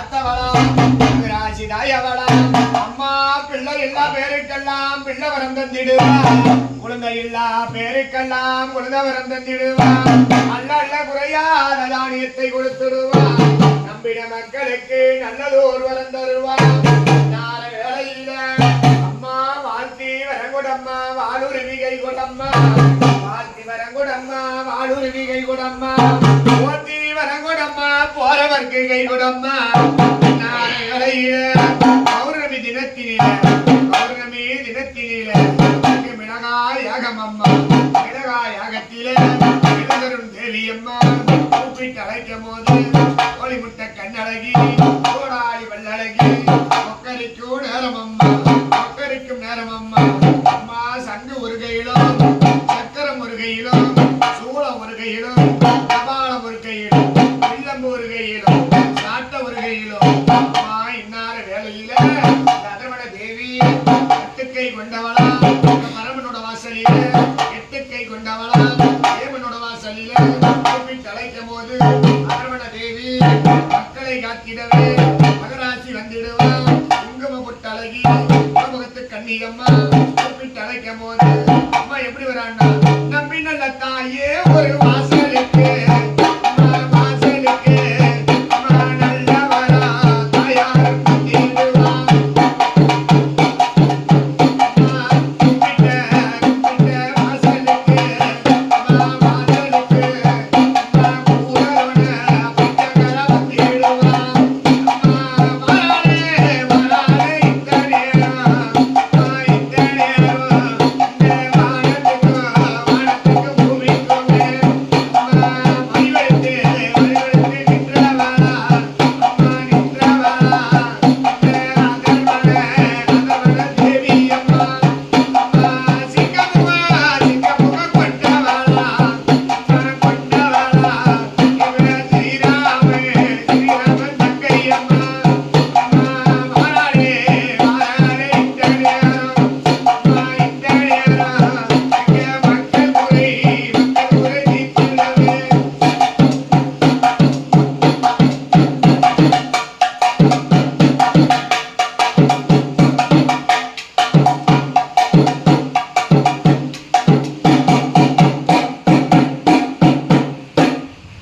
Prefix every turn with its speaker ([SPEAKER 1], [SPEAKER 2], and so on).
[SPEAKER 1] காத்தவளம் ராசிதாயவளம் அம்மா பிள்ளை எல்லா பேருக்கெல்லாம் பிள்ளை வரம் தந்திடுவா குழந்தை இல்லா பேருக்கெல்லாம் குழந்தை வரம் தந்திடுவா அல்ல அல்ல குறையாத தானியத்தை கொடுத்துடுவா நம்பின மக்களுக்கு நல்லதோர் வரம் தருவா நார வேளையில அம்மா வாழ்த்தி வரங்குடம்மா வாளுருவிகை கொடம்மா வாழ்த்தி வரங்குடம்மா வாளுருவிகை கொடம்மா போத்தி வரங்குடம்மா போறவர்க்கு கை கொடம்மா நார வேளையில பௌர்ணமி தினத்தினில மிளகாயாகமம்மா மிளகாயாகத்திலே எழுதரும் தேவியம்மா கூப்பிட்டு அழைக்கும் போது கோழி முட்டை கண்ணழகி கோடாளி வெள்ளழகி கொக்கரிக்கும் நேரமம்மா அம்மா சங்கு ஒரு கையிலும் சக்கரம் ஒரு கையிலும் சூளம் ஒரு கையிலும் கபாலம் ஒரு கையிலும் வில்லம்பு ஒரு கையிலும் சாட்ட ஒரு கையிலும் அம்மா இன்னார வேலையில அதர்வன தேவி எட்டுக்கை கொண்டவளா பரமனோட வாசலில எட்டுக்கை கொண்டவளா தேவனோட வாசலில கூப்பிட்டு அழைக்கும் போது அதர்வன தேவி மக்களை காத்திடவே மகராசி வந்திடுவா குங்கும பொட்டழகி முகத்து கண்ணியம்மா